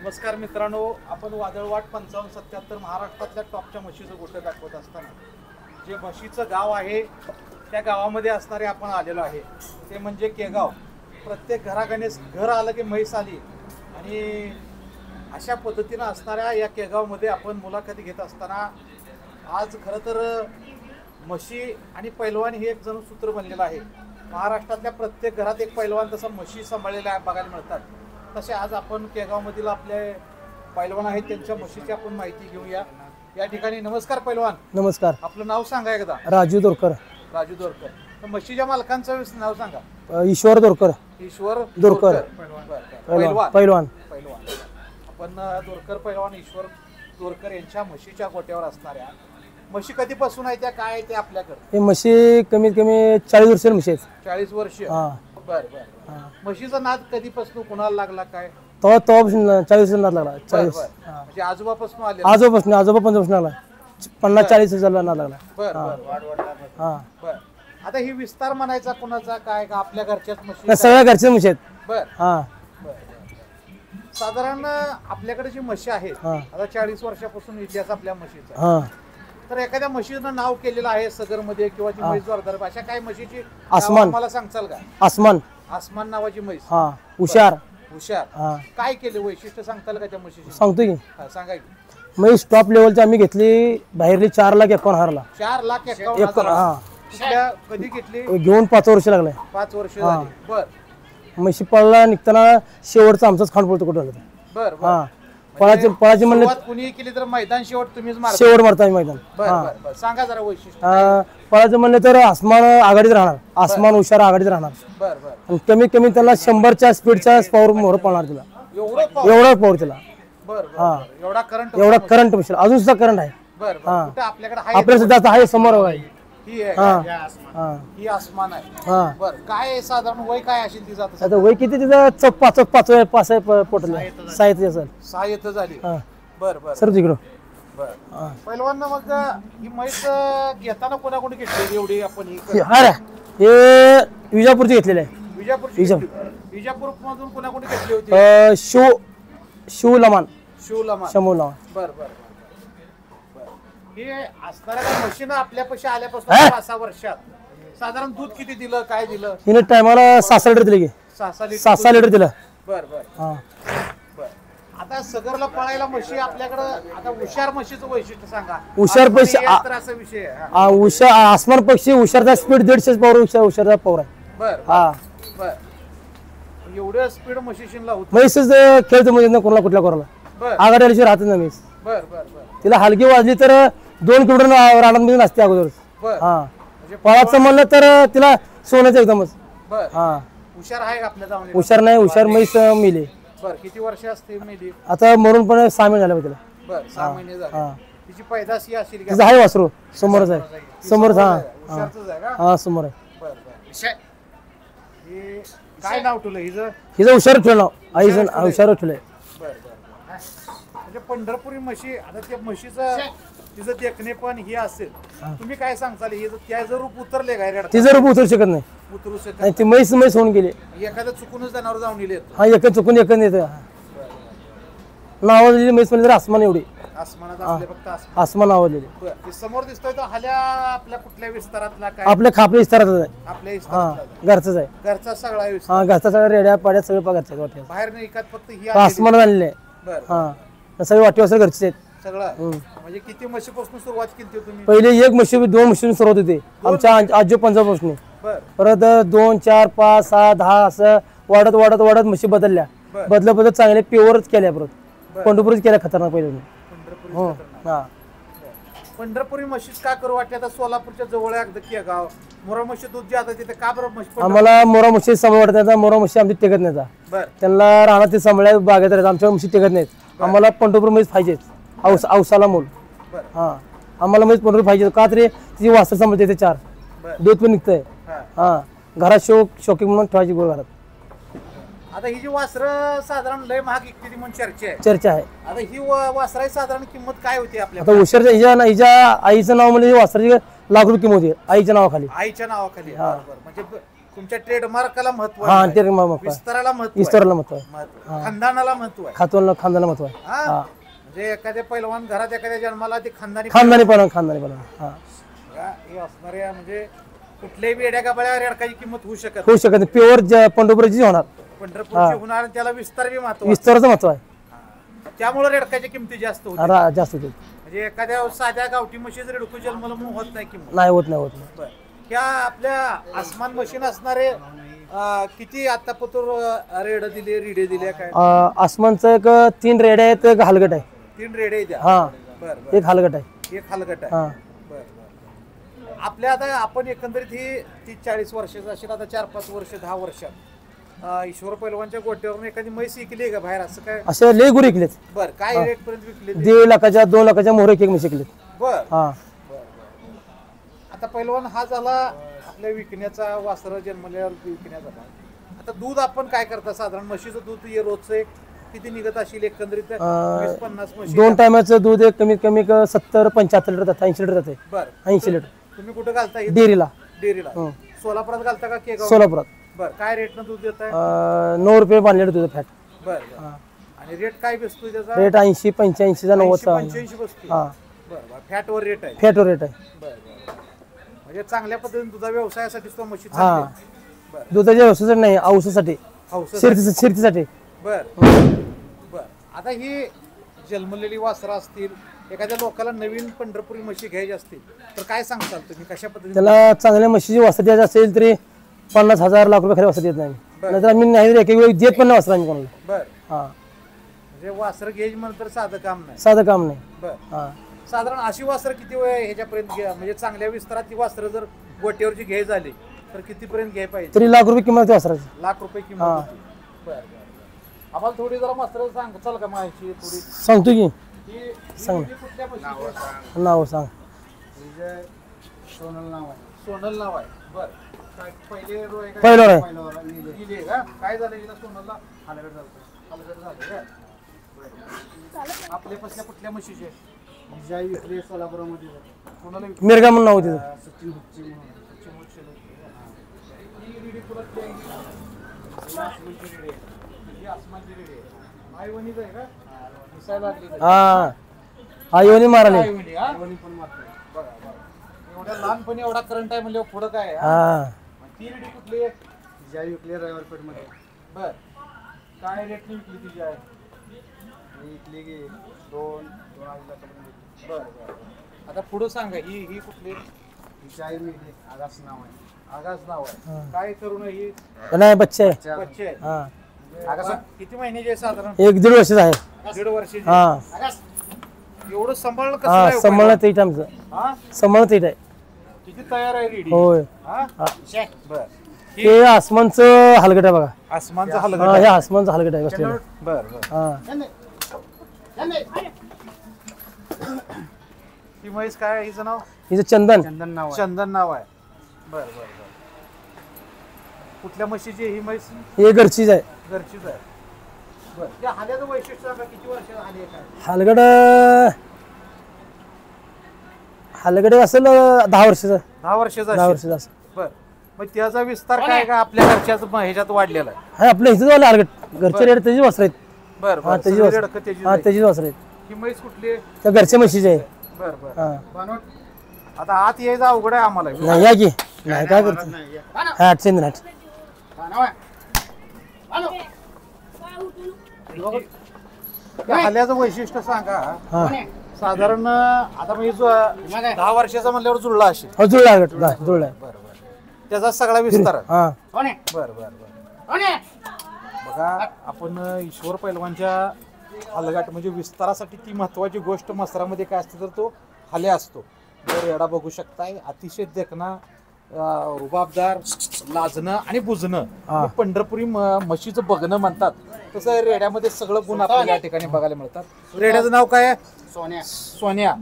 नमस्कार मित्रांनो, आपण वादळवाट 5577 महाराष्ट्रातल्या टॉपच्या म्हशीचं गोठं दाखवत असताना जे म्हशीचं गाव आहे त्या गावामध्ये असणारे आपण आलेलो आहे ते म्हणजे केगाव. प्रत्येक घरागणेस घर आलं की म्हैस आली आणि अशा पद्धतीनं असणाऱ्या या केगावमध्ये आपण मुलाखती घेत असताना आज खरं तर म्हशी आणि पैलवान हे एक जण सूत्र बनलेलं आहे. महाराष्ट्रातल्या प्रत्येक घरात एक पैलवान तसा म्हशी सांभाळलेला बघायला मिळतात. तसे आज आपण केगावमधील आपले पैलवान आहेत त्यांच्या म्हशीची आपण माहिती घेऊया या ठिकाणी. नमस्कार पैलवान. नमस्कार. आपलं नाव सांगा एकदा. राजू दोरकर. राजू दोरकर. तर म्हशीच्या मालकांचं नाव सांगा. ईश्वर दोरकर. ईश्वर दोरकर. पैलवान. पैलवान. पैलवान. आपण दोरकर पैलवान ईश्वर दोरकर यांच्या म्हशीच्या गोट्यावर असणाऱ्या म्हशी कधीपासून आहे त्या काय ते आपल्याकडे? हे म्हशी कमीत कमी 40 वर्ष म्हशी आहेत. 40 वर्ष. बर बर. म्हशीचा नाद कधीपासून कुणाला लागला काय? तेव्हा 40 नाद लागला. 40 म्हणजे आजोबापासून आले? आजोबा 50 लागला. 50-40 नाद लागला. बर बर. हा बर. आता ही विस्तार म्हणायचा कुणाचा काय का आपल्या घरच्याच म्हशी? सगळ्या घरच्या म्हशी आहेत. बर. हा साधारण आपल्याकडे जी म्हशी आहेत आता 40 वर्षापासून इतिहास आपल्या म्हशीचा. हा तर एखाद्या म्हशीचं नाव केलेलं आहे सदर मध्ये किंवा ती म्हैस जोरदार अशा काही म्हशीची आसमान. मला सांगचाल का? आसमान. आसमान नावाची म्हैस. हा हुशार. हुशार. हा काय केले वैशिष्ट्य सांगताल का त्या म्हशीची? सांगतो की सांगा की. म्हैस टॉप लेवलची आम्ही घेतली. बाहेरली 4,51,000ला. 4,51,000. हा कुठल्या कधी घेतली? घेऊन 5 वर्ष लागले. 5 वर्ष झाली. बर. म्हशी पळला निघताना शेवटचा आमचाच खांड पडतो कुठं. बर. हा पळाची म्हणले कुणी केली तर मैदान शेवट तुम्हीच मारता. शेवट मारता मैदान. बर बर. सांगा जरा वैशिष्ट्य. पळाचं म्हणलं तर आसमान आघाडीत राहणार. आसमान हुशार आघाडीत राहणार. बर बर. आणि कमीत कमी त्याला 100च्या स्पीडच्या पॉवर मोहर पळणार तिला. एवढा पॉवर तिला. बर बर. एवढा करंट. एवढा करंट मशीन अजून सुद्धा करंट आहे. बर बर. कुठे आपल्याकडे आहे? आपल्या सुद्धा आहे समोर आहे. ही आहे. ही आसमान आहे. हा बर. काय साधारण वय काय असेल तिचं आता? आता वय किती तिथं 5 पोटल 6 असेल. 6 येत झाली. हा बर बर. सर तिकडं. बर. पहिलवान मग ही म्हैस घेताना कोणाकोणी घेतली एवढी आपण ही? हे विजापूरची घेतलेले आहे. विजापूर मधून कोणाकोणी घेतली होती? शिव लमान. शमू लमान. बर बर. हे असणाऱ्या म्हशीनं आपल्यापाशी आल्यापासून 5-6 वर्षात साधारण दूध किती दिलं काय दिलं? हिने टायमाला 6 लिटर दिले की. 6 लिटर दिलं. बर बर. बर. आता सगरला पळायला म्हशी आपल्याकडं आता हुशार म्हशीचं वैशिष्ट्य सांगा. हुशार पैसे असा विषय आहे. हुशार आसमान पक्षी हुशारचा स्पीड 150 पॉवर हुशारचा पॉवर आहे. बर. हा बर. एवढं स्पीड म्हशीशीनला होत म्हैसच खेळतो म्हणजे कोणाला कुठल्या कोणाला. बर आघाडी आल्याशिवाय राहत नाही म्हैस. बर बर बर. तिला हलकी वाजली तर 2 किलोमीटर रानामध्ये नसते अगोदर. बर. हा पळाचं म्हणलं तर तिला सोन्याचं एकदमच. बर. हा हुशार आहे आपल्या जाऊन. हुशार नाही हुशार म्हैस मिले. बर. किती वर्ष असते मेली? आता मरून पण 6 महिने झाले तिला. बर. 6 महिने झाले. हा तिची पैदास ही असेल तिचं आहे वासरू समोरच आहे. समोरच. हा हुशारच आहे का? हा समोर आहे. बर बर. हे काय नाव ठेवलं हिचं? हिचं हुशार ठेवलं नाव. आईचं हुशार ठेवलंय. बर बर. म्हणजे पंढरपुरी म्हशी आता त्या म्हशीचं तिचं देखणे पण हे असेल तुम्ही काय सांगताल? हे त्याचं रूप उतरले काय रेडा? तिचं रूप उतरू शकत नाही. उतरू शकत आणि ती म्हैस होऊन गेली. एखाद्या चुकूनच जनावर जाऊन येईल. हा एक चुकून एक येतं. नावाजलेली म्हैस म्हणजे आसमान एवढी. आसमानात असले फक्त आसमान. आसमान आवडलेली. बर. ते समोर दिसतोय तो हल्या आपल्या कुठल्या विस्तारातला काय? आपल्या खापल्या विस्तारातच आहे. आपल्या हा विस्तारातला घरचंच आहे. घरचा सगळा विस्तार. हा घरचा सगळ्या रेड्या पाड्या सगळं घरच्या वाट्या. बाहेर नाही एकात फक्त ही आसमान आणले. बर. हा सगळी वाटी वासर घरचे आहेत. सगळं. म्हणजे किती म्हशीपासून सुरुवात केली तुम्ही? पहिले 1 म्हशी 2 म्हशीतून सुरुवात होते आमच्या आजो पंजाबपासून. बर. परत 2 4 5 6 10 असं वाढत वाढत वाढत म्हशी बदलल्या. बदलत चांगले प्युअरच केल्या. परत पंढरपूरच केल्या खतरनाक पहिले. पंढरपुरी. हा पंढरपुरी म्हशीच का करू वाटते? आता सोलापूरच्या जवळ आहे अगदी केगाव. मोरा म्हशी दूध जे आता तिथे का बरं म्हशी? आम्हाला मोरा म्हशी सांभाळ वाटत. मोरा म्हशी आमची टेकत नाही. बर. त्यांना राहणार ते सांभाळ्या बागेत राहतात. आमच्या म्हशी टेकत नाहीत. आम्हाला पंढरपूर म्हैस पाहिजेच. औसाला मूल. बर. हा आम्हाला म्हैस पंढरपूर पाहिजे. का तरी तिची वासर सांभाळते ते 4 बर. दूध पण निघतंय. हा घरात शौकिंग म्हणून ठेवायची गोळ घरात. आता ही जी वासरं साधारण लय महाग इकती म्हणून चर्चा आहे. आता ही वासराची साधारण किंमत काय होती आपल्या? आता हुशारच्या हिच्या आईचं नाव म्हणजे वासराची ₹1,00,000 किंमत आहे आईच्या नावाखाली. आईच्या नावाखाली. म्हणजे तुमच्या ट्रेडमार्काला महत्व हा आहे, ते महत्व आहे. विस्ताराला महत्व आहे, इस्तराला महत्व आहे, खानदानाला महत्व आहे. खानदानाला महत्व आहे. हा? हा. म्हणजे एखाद्या पैलवान घरात एखाद्या जन्माला ती खानदानी खानदानी पण हा बघा, हे असणाऱ्या म्हणजे कुठल्याही वेड्या गाबाळ्या रेडकाची किंमत होऊ शकत होऊ शकत नाही. प्युअर पंढरपूरची होणार, पंढरपूरची होणार आणि त्याला विस्तार बी महत्व विस्ताराचं महत्व आहे. त्यामुळे रेडकाच्या किमती जास्त होते. जास्त होते. म्हणजे एखाद्या साध्या गावठी म्हशीच रेडकू जन्माला मग होत नाही किंमत. नाही होत नाही. बरं. ह्या आपल्या आसमान मशीन असणारे किती आता पतूर रेड दिले रिडे दिले काय? आसमानचं एक 3 रेड्या आहेत, एक हलगट आहे. 3 रेडे द्या. हा बरं एक हलगट आहे. एक हलगट आहे. हा बरं. आपल्या आता आपण एकंदरीत ही 30-40 वर्षाचं असेल, आता 4-5 वर्ष 10 वर्षात ईश्वर पैलवानच्या गोट्यावरून एखादी म्हैस विकली का बाहेर असं काय? असे लय गुरु विकलेत. बर काय रेट पर्यंत विकले? 1.5 लाखाच्या 2 लाखाच्या मोहर एक म्हशी विकलेत. बर हा आता पैलवान हा झाला आपल्या विकण्याचा, वासर जन्मल्यावर विकण्याचा भाग. आता दूध आपण काय करता? साधारण म्हशीचं दूध हे रोजचं एक किती निघत असेल एकंदरीत? 20-50 म्हशी. 2 टायमाचं दूध एक कमीत कमी 70-75 लिटर जातं, 80 लिटर जाते. बर 80 लिटर तुम्ही कुठं घालता? डेअरीला. डेअरीला. सोलापुरात घालता का केगाव? सोलापुरात. बर काय रेटनं दूध देत आहे? 9 रुपये बांधलेलं दूध फॅट. बर आणि रेट काय बसतो त्याचा? रेट 80-85 चा 90 चा. 85 बसतो. हा बर फॅटवर रेट आहे. फॅटवर रेट आहे. बर म्हणजे चांगल्या पद्धतीने दुधा व्यवसायासाठी तो म्हशी हा चालते. बर दुधाच्या व्यवसायासाठी नाही, औषधासाठी, हौसा. शिर्तीसाठी. बर बर आता ही जन्मलेली वासरं असतील, एखाद्या लोकांना नवीन पंढरपुरी म्हशी घ्यायची असतील तर काय सांगताल तुम्ही? कशा पद्धतीने? त्याला चांगल्या म्हशीची वासर द्यायची असेल तरी 50,000 लाख रुपये खाली वासर देत नाही. नाहीतर आम्ही नाही एक वेळी देत पण नाही वासर आम्ही कोणाला. बर हा म्हणजे वासर घ्यायची म्हणतर साधं काम नाही. साधं काम नाही. बर हा साधारण अशी वासरं किती वेळ ह्याच्यापर्यंत घ्या, म्हणजे चांगल्या विस्तारात ती वासरं जर गोट्यावरची घ्यायची झाली तर कितीपर्यंत घ्याय पाहिजे? तरी लाख रुपये किंमत वासराची. लाख रुपये किंमत होती. बर आम्हाला थोडी जरा मास्तर सांग चल का माहिती थोडी सांगतो की. ही सांग. कुठल्या म्हशीची? नाव सांग. सोनल नाव आहे. सोनल नाव आहे. बर काय पहिले पहिलं आहे. दिली आहे का? काय झालं हिला सोनलला? हलगट झालं. हलगट झालं का? आपल्या पसल्या कुठल्या म्हशीचे? विजय विक्री सोलापुरामध्ये कोणाला मिरगा म्हणून नाव होतं. सचिन हुच्ची म्हणून. ही रेडी पुरत आहे. आसमानची रेडी आहे. ही आसमानची रेडी आहे. आईवणीच आहे का? दिसायला लागली तर. हा आईवणी माराले. आईवणी हा? कोणी पण मारतो. बघा बघा. एवढ्या लहानपणी एवढा करंट आहे म्हणजे पुढं काय आहे, हा? हा ती रेडी कुठली आहे? विजय विकली रविवारपेठमध्ये. बर काय रेटने विकली तिची आहे? ही विकली की 2-2.5 लाखापर्यंत विकली. बर बर आता पुढं सांगा. ही ही कुठली? हिची आई मिळली, आगास नाव आहे. आगास नाव आहे. काय करून ही नाही बच्चे आहे. बच्चे आहे. हा आगास किती महिन्याची आहे साधारण? 1-1.5 वर्षाचा आहे. 1.5 वर्षाची. हा एवढं सांभाळणं कसं हा आहे? सांभाळणं ते आमचं. हा सांभाळणं ते आहे. किती तयार आहे रेडी? होय. हा हा. बर हे आसमानचं हलगट आहे बघा. आसमानचा हा हलगट हे आहे. आसमानचं हलगट आहे बसलेलं. बर बर हा ही म्हैस काय आहे? हिचं नाव? हिचं चंदन. चंदन नाव आहे. चंदन नाव आहे. बर बर बर कुठल्या म्हशीची आहे ही म्हैस? हे घरचीच आहे. घरचीच आहे. बर त्या हाल्याचं वैशिष्ट्य सांगा. किती वर्षाचा हाली आहे काय? हलगट हलगट असेल 10 वर्षाचा. 10 वर्षाचा 10 असेल. वर्षाचा असेल. बर मग त्याचा विस्तार काय का आपल्या घरच्याच ह्याच्यात वाढलेला आहे? हा आपल्या इथं झालं हलगट. घरचे रेट त्याची वासर आहेत. बर हा बर त्याची सगळी वासर. रेडकं त्याचीच हा आहे. त्याची वासर आहेत. ही म्हैस कुठली आहे? त्या घरच्या म्हशीचे आहे. बर बर हा बनवट आता आत यायचं अवघड आहे आम्हाला. नाही या की नाही काय करतो. हा चंदन हाट. त्या हाल्याचं वैशिष्ट्य सांगा. हा साधारण आता मी 10 वर्षाचा म्हणल्यावर जुळला असेल. हो जुळला हलगट. जुळला. बर बर त्याचा सगळा विस्तार आहे. हा बर बर बर बघा आपण ईश्वर पैलवानच्या हलगाट म्हणजे विस्तारासाठी ती महत्वाची गोष्ट मसरामध्ये काय असते तर तो हाले असतो. जर रेडा बघू शकताय अतिशय देखणा, रुबाबदार, लाजणं आणि बुजणं म्हणजे पंढरपुरी म्हशीचं बघणं म्हणतात तसं रेड्यामध्ये सगळं गुण आपल्याला या ठिकाणी बघायला मिळतात. रेड्याचं नाव काय आहे? सोन्या. सोन्या.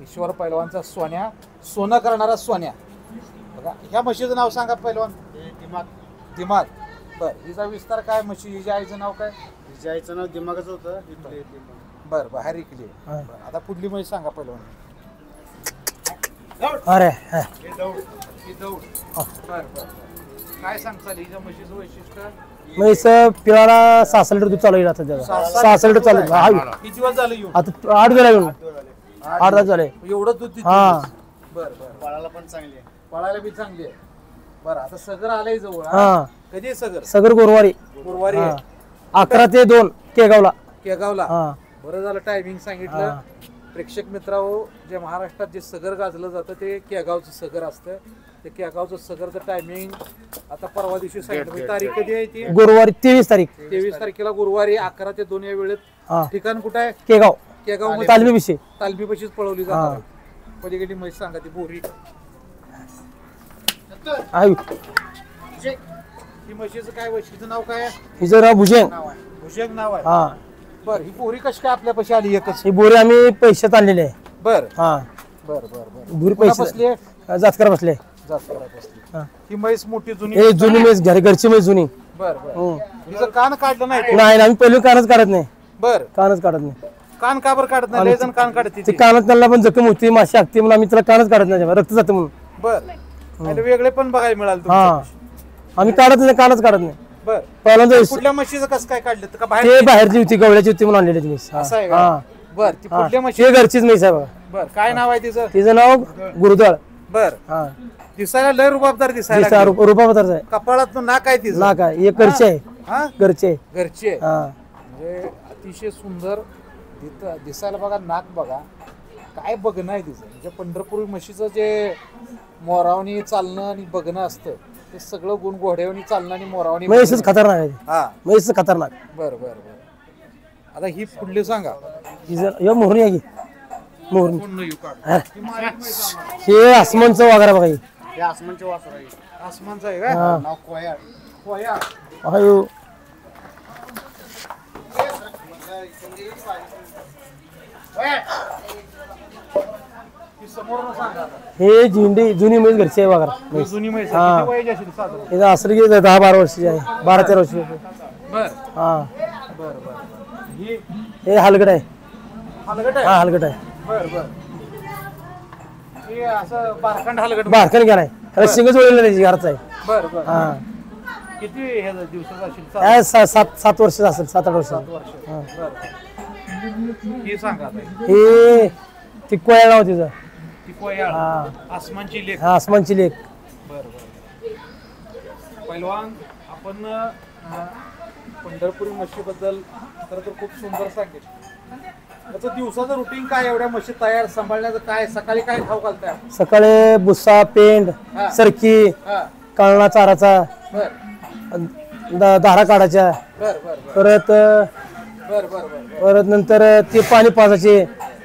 ईश्वर पैलवानचा सोन्या, सोनं करणारा सोन्या. बघा ह्या म्हशीचं नाव सांगा पैलवान. दिमाग. दिमाग. बर हिचा विस्तार काय? म्हशी हिच्या आईचं नाव काय? विजयचं नाव दिमागच होतं. इथले दिमाग. बर बर हरिकली. हा. आता पुढली म्हैस सांगा पैलवान. अरे हा. ही दौड. बर बर काय सांगताल हिच्या म्हशीचं वैशिष्ट्य? म्हैस पिळाला 6 लिटर दूध चालू आहे आता त्याचा 6 लिटर चालू आहे. हा किती दिवस झालं येऊन? आता 8 झाला येऊन 8 तास झाले. एवढं दूध देते हा. म्हैस? बरं बरं. पळायला पण चांगली आहे. पळायला बी चांगली आहे. बरं आता सगर आलंय जवळ हा? हा कधी आहे सगर? सगर गुरुवारी गुरुवारी हा. आहे. 11 ते 2 केगावला. केगावला. हा बरं झालं टायमिंग सांगितलं. हा. प्रेक्षक मित्रांनो, जे महाराष्ट्रात जे सगर गाजलं जातं ते केगावचं सगर असतं. ते केगावचं सगरचं टायमिंग आता परवा दिवशी सांगितलं. तारीख कधी आहे ती? गुरुवारी 23 तारीख 23 तारखेला गुरुवारी 11 ते 2 या वेळेत. हा ठिकाण कुठं आहे? केगाव केगाव तालमी विषय. तालमी पशीच पळवली हा. जाणार. पलीकडली म्हैस सांगा ती बोरी. आहे ही म्हशीचं काय वैशिष्ट्य नाव काय आहे? हिचं नाव भुजंग. भुजंग नाव आहे. हा बर ही बोरी कशी काय आपल्या पशी आली एकच? ही बोरी आम्ही पैशात आणलेली आहे. बर हा बर बर बर. बोरी बसली पैसे आहे? जातकर बसले. जास्त करा बसली. हा. ही म्हैस मोठी जुनी. हे जुनी म्हैस घरची म्हैस जुनी. बर बर. हम्म. हिचं कान काढलं नाही? नाही आम्ही पहिले कानच काढत नाही. बर. कानच काढत नाही. कान का बरं काढत नाही? लय जण कान काढते ते कानात त्यांना पण जखम होती माशी लागते म्हणून आम्ही त्याला कानच काढत नाही रक्त जातं म्हणून. बर. आणि वेगळे पण बघायला मिळाल हा आम्ही काढत नाही कानच काढत नाही. बर. पहिल्यांदा कुठल्या म्हशीचं कसं काय काढलं का ते बाहेर? बाहेरची होती गवळ्याची होती म्हणून आणलेली म्हैस. असं आहे का? हा बर. ती हा. कुठल्या म्हशी? ते घरचीच म्हैस आहे बघा. बर. काय नाव आहे तिचं? तिचं नाव गुरुदळ. बर. हा दिसायला लय रुबाबदार दिसायला लागली. रुपा आहे. कपाळात नाक आहे तिचं. ना काय एक घरची आहे. हा घरची आहे. घरची आहे. हा म्हणजे अतिशय सुंदर दिसायला बघा. नाक बघा काय बघणं आहे तिचं. म्हणजे पंढरपूर म्हशीचं जे मोरावणी चालणं आणि बघणं असतं ते सगळं गुण घोड्यावणी चालणं आणि मोरावणी म्हैसच बघणं. खतरनाक आहे. हा म्हैसच खतरनाक. बर बर बर. आता ही पुढली सांगा. हे मोहरी आहे की मोहरी. कोण नाही काढ. हा. ही मारीत नाही सांगा. हे आसमानचं वगैरे बघा हे. हे आसमानचे वासर आहे. आसमानचं आहे का? हा नाव कोयाळ. होया. अयो. ही समोरनं सांगा आता. हे झिंडी जुनी म्हैस घरची आहे वगैरे ही म्हैस. जुनी म्हैस हा. आहे. किती वयाची असेल साधारण? हे असं की 10-12 वर्षाची आहे 12-13 वर्षाची. बर हा बर बर. ही हे हलगड आहे. हलगट आहे. हा हलगड आहे. बर बर. हे असं बारखंड हलगट. बारकाने गेलाय त्याला शिंग जोडलेलं त्याची घरचं आहे. बर बर. हा किती हे दिवसाचा असेल? काय 7 वर्ष असेल 7-8 वर्ष. वर्ष. हा. बर. ही सांगा आता. हे ती कोयाळ नाव तिचं. ती कोयाळ. हा. आसमानची लेख. हा आसमानची लेक. बर बर. पैलवान आपण पंढरपुरी म्हशीबद्दल खरं तर खूप सुंदर सांगितलं. त्याचं दिवसाचं रुटीन काय? एवढ्या म्हशी तयार सांभाळण्याचं काय? सकाळी काय खाऊ घालताय? सकाळी भुसा पेंड हा. सरकी हा. काळणा चाराचा बर धारा काढायच्या बर बर बर परत बर बर बर. परत नंतर ते पाणी पाजायचे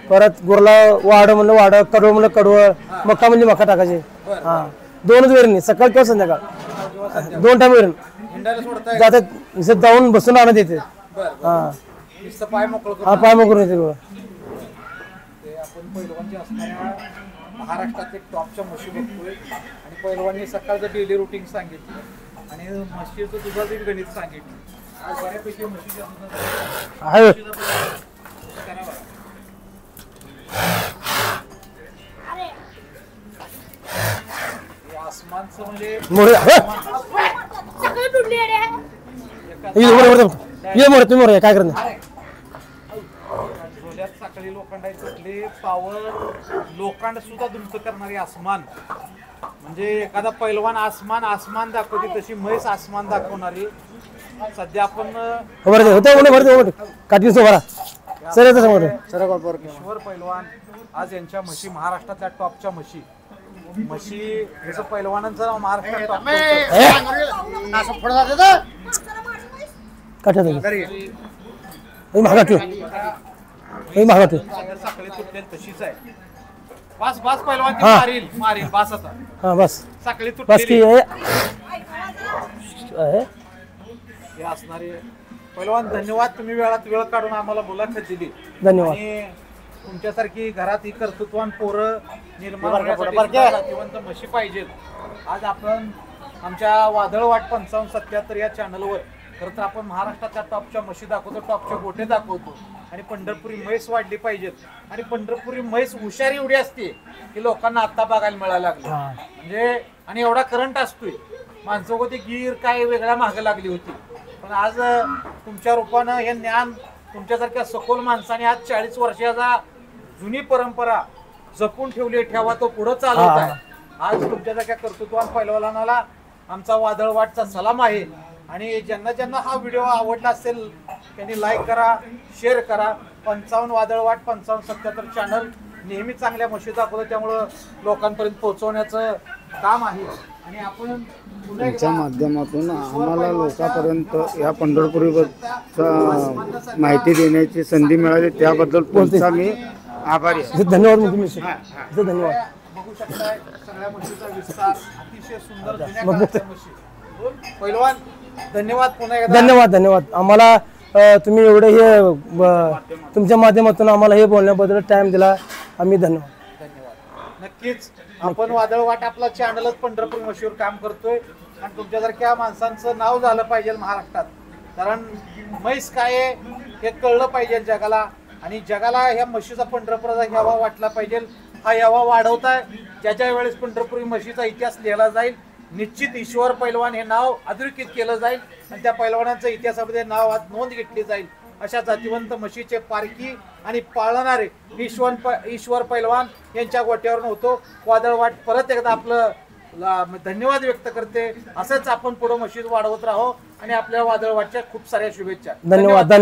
परत गुरला वाड म्हणलं वाड कडवळ म्हणलं कडवळ मका म्हणजे मका टाकायचे. बर. हा 2च वेळ सकाळ किंवा संध्याकाळ जेव्हा संध्याकाळी 2 टाइम वेळ हिंडायला सोडताय? जातात नुसतं जाऊन बसून आणत येते. बर बर. हा नुसतं पाय मोकळं करून. हा पाय मोकरून येते बघा. ते आपण पैलवानचे असणाऱ्या महाराष्ट्रातले टॉपच्या म्हशी बघतोय आणि पैलवाननी सकाळचं डेली रुटीन सांगितलं आणि म्हशीचं दुधाचं गणित सांगितलं. आज बऱ्यापैकी म्हशीच्या दुधाचं आहे करा बघा. हे आसमानचं म्हणजे मोरे ये मोरे तुम्ही मोरे काय करत नाही. डोल्यात साखळी लोखंडाची तुटली पावर लोखंड सुद्धा दुरुस्त करणारी आसमान. म्हणजे एखादा पैलवान आसमान दाखवते तशी म्हैस आसमान दाखवणारी. सध्या आपण बरं होते भरते काठी भरा सर येतं समोर. ईश्वर पैलवान आज यांच्या म्हशी महाराष्ट्रातल्या टॉपच्या म्हशी जसं पैलवानांचं नाव महाराष्ट्रात टॉप. काठ्यात महागा ठेव महागा ठेव. साखळी तुटलेली तशीच आहे. बास पैलवान ती हा. मारील बास आता. हा बस साखळी बस की तुटलेली आहे. हे असणारे पैलवान धन्यवाद. तुम्ही वेळ काढून आम्हाला मुलाखत दिली. धन्यवाद. आणि तुमच्यासारखी घरात ही कर्तृत्वान पोरं निर्माण होण्यासाठी जातीवंत म्हशी पाहिजेत. आज आपण आमच्या वादळवाट 55-77 या चॅनलवर खरं तर आपण महाराष्ट्रातल्या टॉपच्या म्हशी दाखवतो, टॉपचे गोटे दाखवतो आणि पंढरपुरी म्हैस वाढली पाहिजेत. आणि पंढरपुरी म्हैस हुशारी एवढी असते की लोकांना आता बघायला मिळायला लागली. म्हणजे आणि एवढा करंट असतोय माणसं ती गीर काय वेगळ्या मागे लागली होती. पण आज तुमच्या रूपानं हे ज्ञान तुमच्यासारख्या सखोल माणसाने आज 40 वर्षाचा जुनी परंपरा जपून ठेवली. ठेवा तो पुढे चालवत आहे. आज तुमच्यासारख्या कर्तृत्वान पैलवानाला आमचा वादळवाटचा सलाम आहे. आणि ज्यांना ज्यांना हा व्हिडिओ आवडला असेल त्यांनी लाईक करा, शेअर करा. 55 वादळवाट 5577 चॅनल नेहमी चांगल्या म्हशी दाखवतो, त्यामुळं लोकांपर्यंत पोहोचवण्याचं काम आहे. आणि आपण तुमच्या माध्यमातून आम्हाला लोकांपर्यंत या पंढरपूरचा माहिती देण्याची संधी मिळाली त्याबद्दल तुमचा मी आभारी आहे. धन्यवाद म्हणजे मी धन्यवाद. बघू शकताय सगळ्या म्हशीचा विस्तार अतिशय सुंदर जुन्या काळाच्या म्हशी. पैलवान धन्यवाद पुन्हा एकदा. धन्यवाद. आम्हाला तुम्ही एवढे हे तुमच्या माध्यमातून आम्हाला हे बोलण्याबद्दल टाइम दिला. आम्ही धन्यवाद. नक्कीच आपण वादळवाट आपला चॅनलच पंढरपूर म्हशीवर काम करतोय. आणि तुमच्यासारख्या माणसांचं नाव झालं पाहिजे महाराष्ट्रात. कारण म्हैस काय आहे हे कळलं पाहिजे जगाला. आणि जगाला ह्या म्हशीचा पंढरपुराचा हेवा वाटला पाहिजे. हा हेवा वाढवताय. ज्याच्या वेळेस पंढरपुरी म्हशीचा इतिहास लिहिला जाईल निश्चित ईश्वर पैलवान हे नाव अधोरेखित केलं जाईल. आणि त्या पैलवानांच्या इतिहासामध्ये नाव नोंद घेतली जाईल. अशा जातिवंत म्हशीचे पारखी आणि पाळणारे ईश्वर पैलवान यांच्या गोट्यावर होतो. वादळवाट परत एकदा आपलं धन्यवाद व्यक्त करते. असंच आपण पुढे म्हशी वाढवत राहो. आणि आपल्या वादळवाटच्या खूप साऱ्या शुभेच्छा. धन्यवाद.